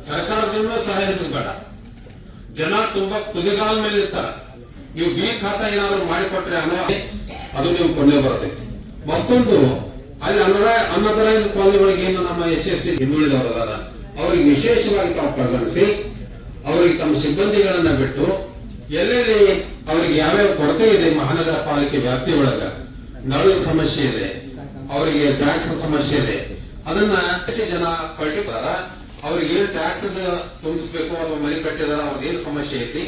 ಸರ್ಕಾರದಿಂದ ಸಹಾಯ ಬೇಡ. ಜನ ತುಂಬಾ ತುದಿಗಾಲ ಮೇಲೆ ಇರ್ತಾರ. ನೀವು ಬಿ ಖಾತಾ ಏನಾದ್ರು ಮಾಡಿಕೊಟ್ರೆ ಅದು ನೀವು ಕೊಂಡೇ ಬರ್ತೈತಿ. ಮತ್ತೊಂದು ಅಲ್ಲಿ ಅನ್ನದಾನ ಕಾಲನಿಗಳಿಗೆ ಏನು ನಮ್ಮ SC ಹಿಂದುಳಿದವರದಾರ ಅವರಿಗೆ ವಿಶೇಷವಾಗಿ ತಾವು ಪರಿಗಣಿಸಿ ಅವರಿಗೆ ತಮ್ಮ ಸಿಬ್ಬಂದಿಗಳನ್ನ ಬಿಟ್ಟು ಎಲ್ಲೆಲ್ಲಿ ಅವರಿಗೆ ಯಾವ್ಯಾವ ಕೊರತೆ ಇದೆ ಮಹಾನಗರ ಪಾಲಿಕೆ ವ್ಯಾಪ್ತಿ ಒಳಗ ನಳದ ಸಮಸ್ಯೆ ಇದೆ, ಅವರಿಗೆ ಟ್ಯಾಕ್ಸ್ ಸಮಸ್ಯೆ ಇದೆ, ಅದನ್ನ ಎಷ್ಟು ಜನ ಕಟ್ಟಿದಾರ ಅವ್ರಿಗೆ ಏನ್ ಟ್ಯಾಕ್ಸ್ ತುಂಬಿಸ್ಬೇಕು ಅಥವಾ ಮನೆ ಕಟ್ಟಿದಾರ ಅವ್ರಿಗೆ ಏನು ಸಮಸ್ಯೆ ಐತಿ,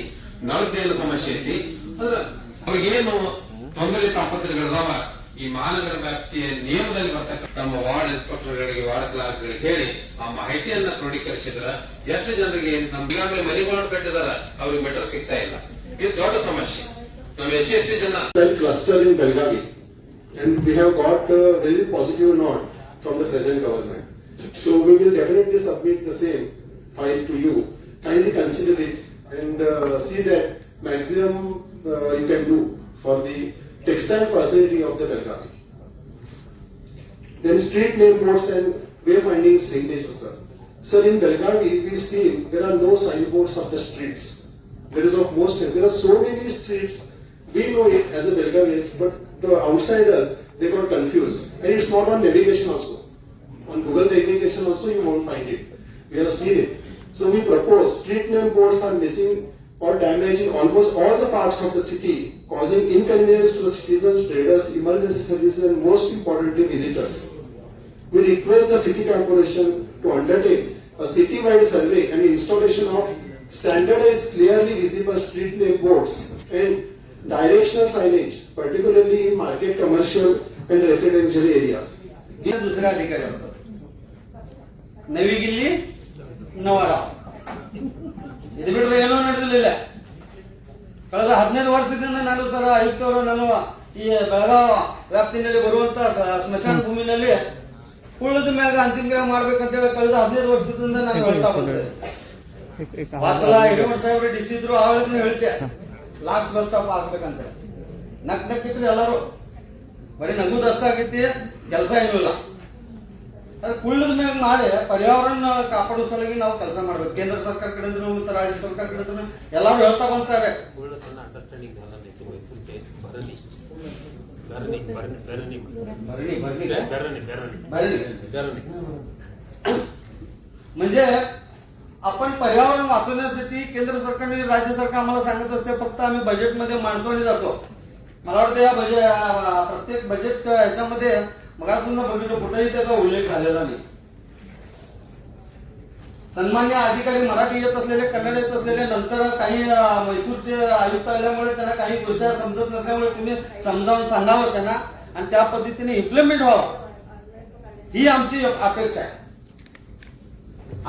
ನಳದ್ದೇನು ಸಮಸ್ಯೆ ಐತಿ, ಅಂದ್ರೆ ಅವ್ರಿಗೇನು ತೊಂದರೆ ತಾಪತ್ರಗಳಿದಾವ ಈ ಮಹಾನಗರ ವ್ಯಾಪ್ತಿಯ ನಿಯಮದಲ್ಲಿ ಬರ್ತಕ್ಕ ತಮ್ಮ ವಾರ್ಡ್ ಇನ್ಸ್ಪೆಕ್ಟರ್ಗಳಿಗೆ ವಾರ್ಡ್ ಕ್ಲಾರ್ಕ್ಗಳಿಗೆ ಹೇಳಿ ಆ ಮಾಹಿತಿಯನ್ನ ಕ್ರೋಢೀಕರಿಸಿದ್ರ ಎಷ್ಟು ಜನರಿಗೆ ನಮ್ಗೆ ಈಗಾಗಲೇ ಮನೆಗಳನ್ನು ಕಟ್ಟಿದಾರ ಅವ್ರಿಗೆ ಮೆಟರ್ ಸಿಗ್ತಾ ಇಲ್ಲ. ಇದು ದೊಡ್ಡ ಸಮಸ್ಯೆ. ನಮ್ಮ SC ಜನ cluster in Belgavi, and we have got a very positive note from the present government. So we will definitely submit the same file to you. Kindly consider it and see that maximum you can do for the textile facility of the Belgavi. Then street name boards and wayfinding signatures, sir. Sir, in Belgavi, we see there are no signboards of the streets. There are so many streets. We know it as a Belgavians, but the outsiders, they got confused. And it's not on navigation also. On Google navigation also, you won't find it. We have seen it. So we propose street name boards are missing or damaging almost all the parts of the city, causing inconvenience to the citizens, traders, emergency services, and most importantly, visitors. We request the city corporation to undertake a city-wide survey and installation of standardized, clearly visible street name boards and directional signage, particularly in market, commercial, and residential areas. दुसरा अधिकारी असतात. नवी गिल्ली नवारा ಇದು ಬಿಟ್ಟರೆ ಏನೋ ನಡೆದಿಲ್ಲ. ಕಳೆದ 15 ವರ್ಷದಿಂದ ನಾನು ಸರ ಆಯುಕ್ತವರು ನಾನು ಈ ಬೆಳಗಾವ ವ್ಯಾಪ್ತಿನಲ್ಲಿ ಬರುವಂತ ಸ್ಮಶಾನ ಭೂಮಿನಲ್ಲಿ ಉಳಿದ ಮ್ಯಾಗ ಅಂತಿಮ ಕ್ರಿಯೆ ಮಾಡ್ಬೇಕಂತ ಹೇಳಿ ಕಳೆದ 15 ವರ್ಷದಿಂದ ನಾನು ಹೇಳ್ತಾ ಬಂದೆ. ವಾಸಲ ಹಿರೇಮಠ ಸಾಹೇಬ್ರು DC ಇದ್ರು ಆವಾಗಲೂ ಹೇಳ್ತೆ ಲಾಸ್ಟ್ ಬಸ್ ಸ್ಟಾಪ್ ಆಗ್ಬೇಕಂತ. ನಕ್ಕಿಟ್ರು ಎಲ್ಲರೂ ಬರೀ ನಗುದು ಅಷ್ಟಾಗೈತಿ, ಕೆಲಸ ಏನೂ ಇಲ್ಲ. ಅದು ಕುಳ್ಳದ ಮ್ಯಾಗ ಮಾಡಿ ಪರ್ಯಾವರಣ ಕಾಪಾಡೋ ಸಲುವಾಗಿ ನಾವು ಕೆಲಸ ಮಾಡ್ಬೇಕು. ಕೇಂದ್ರ ಸರ್ಕಾರ ಕಡೆಯಿಂದ ಮತ್ತು ರಾಜ್ಯ ಸರ್ಕಾರ ಕಡೆಯಿಂದ ಎಲ್ಲರೂ ಹೇಳ್ತಾ ಬಂತಾರೆ. म्हणजे आपण पर्यावरण वाचवण्यासाठी केंद्र सरकारने राज्य सरकार आम्हाला सांगत असते, फक्त आम्ही बजेटमध्ये मांडतो आणि जातो. मला वाटतं या प्रत्येक बजेट ह्याच्यामध्ये मग पुन्हा बघितलं कुठेही त्याचा उल्लेख झालेला नाही. सन्मान्य अधिकारी मराठी येत असलेले, कन्नड येत असलेले, नंतर काही मैसूरचे आयुक्त आल्यामुळे त्यांना काही गोष्टी समजत नसल्यामुळे तुम्ही समजावून सांगावं त्यांना आणि त्या पद्धतीने इम्प्लिमेंट व्हावं ही आमची अपेक्षा आहे.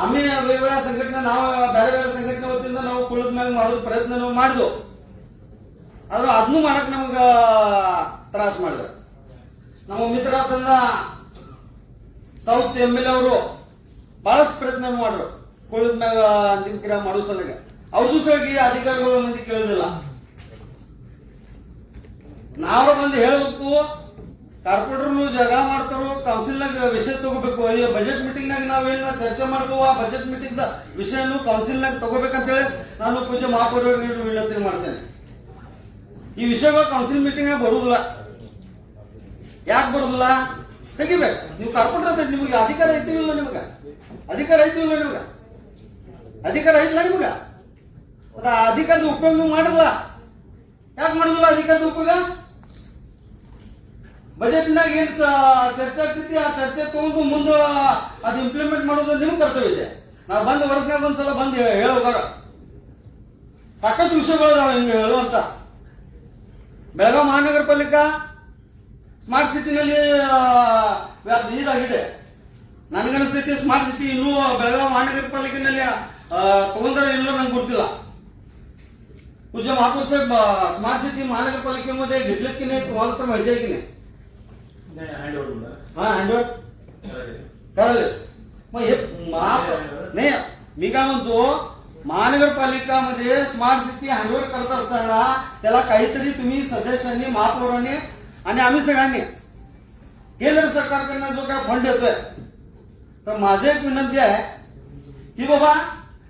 आम्ही वेगवेगळ्या संघटना ಬೇರೆ ಬೇರೆ ಸಂಘಟನೆ ವತಿಯಿಂದ ನಾವು ಕುಳದ ಮ್ಯಾಗ ಮಾಡೋದು ಪ್ರಯತ್ನ ನಾವು ಮಾಡಿದ್ವು. ಆದ್ರೆ ಅದನ್ನು ಮಾಡಕ್ ನಮಗ ತ್ರಾಸ ಮಾಡಿದ್ರು. ನಮ್ಮ ಮಿತ್ರರಾದಂತ ಸೌತ್ MLA ಅವರು ಬಹಳಷ್ಟು ಪ್ರಯತ್ನ ಮಾಡ್ರು ಕುಳದ ಮ್ಯಾಗ ಅಂತಿಮ ಕ್ರಿಯೆ ಮಾಡೋ ಸಲುವಾಗಿ. ಅವ್ರದ್ದು ಸಲುವಾಗಿ ಅಧಿಕಾರಿಗಳು ಮಂದಿ ಕೇಳೋದಿಲ್ಲ. ನಾವು ಬಂದು ಹೇಳಬೇಕು, ಕಾರ್ಪೊರೇಟರ್ನು ಜಗಳ ಮಾಡ್ತಾರೋ, ಕೌನ್ಸಿಲ್ನಾಗ ವಿಷಯ ತಗೋಬೇಕು. ಬಜೆಟ್ ಮೀಟಿಂಗ್ನಾಗ ನಾವೇನು ಚರ್ಚೆ ಮಾಡಿದ್ವು ಆ ಬಜೆಟ್ ಮೀಟಿಂಗ್ ವಿಷಯನು ಕೌನ್ಸಿಲ್ನಾಗ ತಗೋಬೇಕಂತೇಳಿ ನಾನು ಪೂಜೆ ಮಹಾಪೌರರಿಗೆ ವಿನಂತಿ ಮಾಡ್ತೇನೆ. ಈ ವಿಷಯಗಳು ಕೌನ್ಸಿಲ್ ಮೀಟಿಂಗ್ ಬರುವುದಿಲ್ಲ. ಯಾಕೆ ಬರುದಿಲ್ಲ? ತೆಗಿಬೇಕು. ನೀವು ಕಾರ್ಪೊರೇಟರ್ ಅಂತ ನಿಮಗೆ ಅಧಿಕಾರ ಐತಿಲ್ಲ, ನಿಮಗ ಅಧಿಕಾರ ಐತಿಲ್ಲ, ನಿಮಗ ಅಧಿಕಾರ ಐತಿಲ್ಲ, ನಿಮಗ ಅಧಿಕಾರದ ಉಪಯೋಗ ನೀವು ಮಾಡಿಲ್ಲ. ಯಾಕೆ ಮಾಡುದಿಲ್ಲ ಅಧಿಕಾರದ ಉಪಯೋಗ? ಬಜೆಟ್ನಾಗ ಏನ್ ಚರ್ಚೆ ಆಗ್ತೈತಿ ಆ ಚರ್ಚೆ ತಗೊಂಡು ಮುಂದೆ ಅದು ಇಂಪ್ಲಿಮೆಂಟ್ ಮಾಡೋದು ನಿಮ್ ಕರ್ತವ್ಯ ಇದೆ. ನಾವು ಬಂದ ವರ್ಷನಾಗ ಒಂದ್ಸಲ ಬಂದು ಹೇಳೋಗಾರ ಸಾಕಷ್ಟು ವಿಷಯಗಳು ಹಿಂಗೆ ಹೇಳುವಂತ. ಬೆಳಗಾವಿ ಮಹಾನಗರ ಪಾಲಿಕಾ ಸ್ಮಾರ್ಟ್ ಸಿಟಿನಲ್ಲಿ ಇದಾಗಿದೆ. ನನಗನ್ನಿಸ್ತೈತಿ ಸ್ಮಾರ್ಟ್ ಸಿಟಿ ಇನ್ನೂ ಬೆಳಗಾವಿ ಮಹಾನಗರ ಪಾಲಿಕೆನಲ್ಲಿ ತಗೊಂಡ್ರೆ ಇಲ್ಲೋ ನಂಗೆ ಗೊತ್ತಿಲ್ಲ. पूज्य महापौर साहेब स्मार्ट सिटी महानगरपालिकेमध्ये घेतलेत की नाही तुम्हाला तर माहिती आहे की नाही? हँडओव्हर करायला मग हे नाही. मी काय म्हणतो, महानगरपालिकामध्ये स्मार्ट सिटी हँडओव्हर करत असताना त्याला काहीतरी तुम्ही सदस्यांनी, महापौरांनी आणि आम्ही सगळ्यांनी केंद्र सरकारकडनं जो काय फंड येतोय, तर माझी एक विनंती आहे की बाबा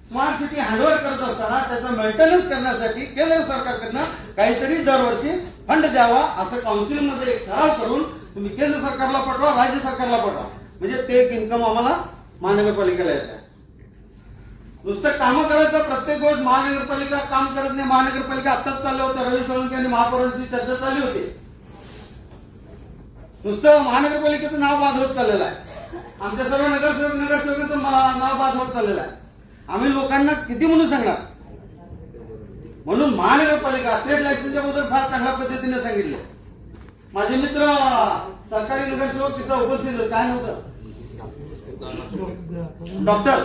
स्मार्ट सिटी हँडओव्हर करत असताना त्याचा मेंटेनन्स करण्यासाठी केंद्र सरकारकडनं काहीतरी दरवर्षी फंड द्यावा असं काउन्सिलमध्ये एक ठराव करून तुम्ही केंद्र सरकारला पाठवा, राज्य सरकारला पाठवा, म्हणजे ते एक इन्कम आम्हाला महानगरपालिकेला येत आहे. नुसतं कामं करायचं प्रत्येक गोष्ट महानगरपालिका काम करत नाही. महानगरपालिका आत्ताच चाललं होतं, रवी सोळंके आणि महापौरांची चर्चा चालली होती. नुसतं महानगरपालिकेचं नाव बाद होत चाललेलं आहे. आमच्या सर्व नगरसेवकांचं नाव बाद होत चाललेलं आहे. आम्ही लोकांना किती म्हणून सांगणार. म्हणून महानगरपालिका ट्रेड लायसन्सच्या बद्दल फार चांगल्या पद्धतीने सांगितलं. माझे मित्र सरकारी नगरसेवक तिथं उपस्थित होते. काय नव्हतं डॉक्टर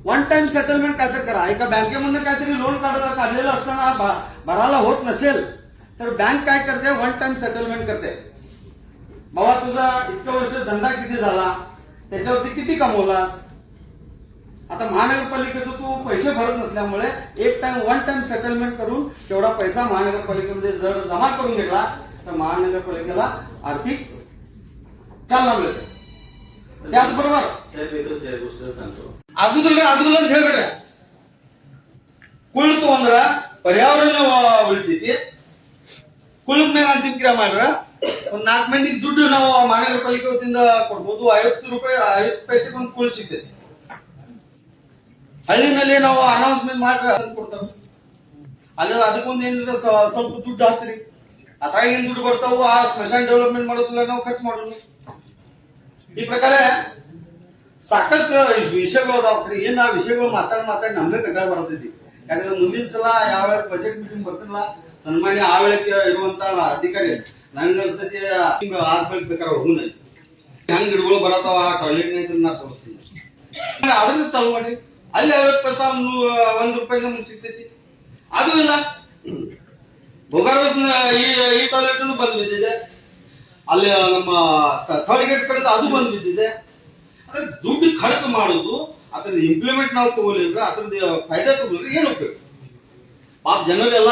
वन टाइम सेटलमेंट काहीतरी करा. एका बँकेमधून काहीतरी लोन काढलेलं असताना भरायला होत नसेल तर बँक काय करते, वन टाइम सेटलमेंट करते. बाबा तुझा इतकं वर्ष धंदा किती झाला, त्याच्यावरती किती कमवलास. आता महानगरपालिकेचं तू पैसे भरत नसल्यामुळे वन टाइम सेटलमेंट करून तेवढा पैसा महानगरपालिकेमध्ये जर जमा करून घेतला तर महानगरपालिकेला आर्थिक चालना मिळते. त्याचबरोबर ಅದುಗಲ್ಲ ಹೇಳ್ಬೇಡ್ರಿ ಕುಳಿತು ಅಂದ್ರ ಪರ್ಯಾವರಣ ಉಳಿತೈತಿ. ಕುಳಿತ ಮ್ಯಾಗ ಅಂತಿಮ ಕ್ರಿಯೆ ಮಾಡ್ರ ಒಂದ್ 4 ಮಂದಿಗೆ ದುಡ್ಡು ನಾವು ಮಹಾನಗರಪಾಲಿಕೆ ವತಿಯಿಂದ ಕೊಡ್ಬೋದು. 50 ರೂಪಾಯಿ 50 ಪೈಸೆಗೆ ಒಂದು ಕುಳಿ ಸಿಗ್ತೈತಿ. ಹಳ್ಳಿನಲ್ಲಿ ನಾವು ಅನೌನ್ಸ್ಮೆಂಟ್ ಮಾಡ್ರ ಅದನ್ನ ಕೊಡ್ತಾವ. ಅಲ್ಲಿ ಅದಕ್ಕೊಂದು ಏನಿಲ್ಲ ಸ್ವಲ್ಪ ದುಡ್ಡು ಹಚ್ಚ್ರಿ. ಅದ್ರಾಗ ಏನ್ ದುಡ್ಡು ಬರ್ತಾವು ಆ ಸ್ಮಶಾನ ಡೆವಲಪ್ಮೆಂಟ್ ಮಾಡೋ ಸಲ ನಾವು ಖರ್ಚು ಮಾಡೋಣ. ಈ ಪ್ರಕಾರ ಸಾಕಷ್ಟು ವಿಷಯಗಳು ಅದಾವ್ರಿ. ಏನ್ ಆ ವಿಷಯಗಳು ಮಾತಾಡಿ ನಮ್ಗೆ ಕಟ್ಟಾಗ ಬರ್ತೈತಿ. ಯಾಕಂದ್ರೆ ಮುಂದಿನ ಸಲ ಯಾವ ಬಜೆಟ್ ಮೀಟಿಂಗ್ ಬರ್ತಿಲ್ಲ ಸನ್ಮಾನ್ಯ ಆ ವೇಳೆಗೆ ಇರುವಂತ ಅಧಿಕಾರಿ ನಂಗೆ ಅನ್ಸತಿ 6 ರೂಪಾಯಿ ಬೇಕಾದ್ರೆ ಹೋಗುನ ಹೆಂಗ್ ಗಿಡಗಳು ಬರತಾವ ಟಾಯ್ಲೆಟ್ ನಾ ತೋರಿಸ್ತೀನಿ. ಅದನ್ನ ಚಾಲು ಮಾಡಿ. ಅಲ್ಲಿ 50 ಪೈಸಾ 1 ರೂಪಾಯಿ ನಮ್ಗೆ ಸಿಗ್ತೈತಿ. ಅದು ಇಲ್ಲ. ಭೋಗಾರ್ವಸ್ ಈ ಟಾಯ್ಲೆಟ್ ಬಂದ್ ಬಿದ್ದಿದೆ. ಅಲ್ಲಿ ನಮ್ಮ ಥರ್ಡ್ ಗೇಟ್ ಕಡೆ ಅದು ಬಂದ್ ಬಿದ್ದಿದೆ. ಅದ್ರ ದುಡ್ಡು ಖರ್ಚು ಮಾಡುದು ಅದ್ರದ್ದು ಇಂಪ್ಲಿಮೆಂಟ್ ನಾವು ತಗೋಲಿಲ್ಲ, ಅದ್ರದ್ದು ಫಾಯ್ದೆ ತಗೊಳ್ರಿ ಏನು ಉಪಯೋಗ. ಪಾಪ ಜನರೆಲ್ಲ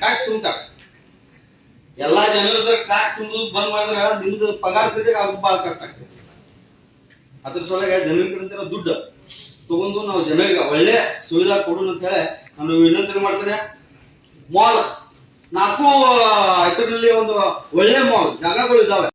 ಟ್ಯಾಕ್ಸ್ ತುಂಬ್ತಾರೆ. ಎಲ್ಲಾ ಜನರ ಟ್ಯಾಕ್ಸ್ ತುಂಬುದು ಬಂದ್ ಮಾಡಿದ್ರೆ ನಿಮ್ದು ಪಗಾರ ಸದ್ಯಕ್ಕೆ ಆಗೋದು ಬಹಳ ಕಷ್ಟ ಆಗ್ತದೆ. ಅದ್ರ ಸಲುವಾಗಿ ಜನರ ಕಡೆ ದುಡ್ಡು ತಗೊಂಡು ನಾವು ಜನರಿಗೆ ಒಳ್ಳೆ ಸುವಿಧಾ ಕೊಡೋಣ ಅಂತ ಹೇಳಿ ನಾನು ವಿನಂತಿ ಮಾಡ್ತೇನೆ. ಮಾಲ್ 4 ಇದರಲ್ಲಿ ಒಂದು ಒಳ್ಳೆ ಮಾಲ್ ಜಾಗಗಳು ಇದಾವೆ.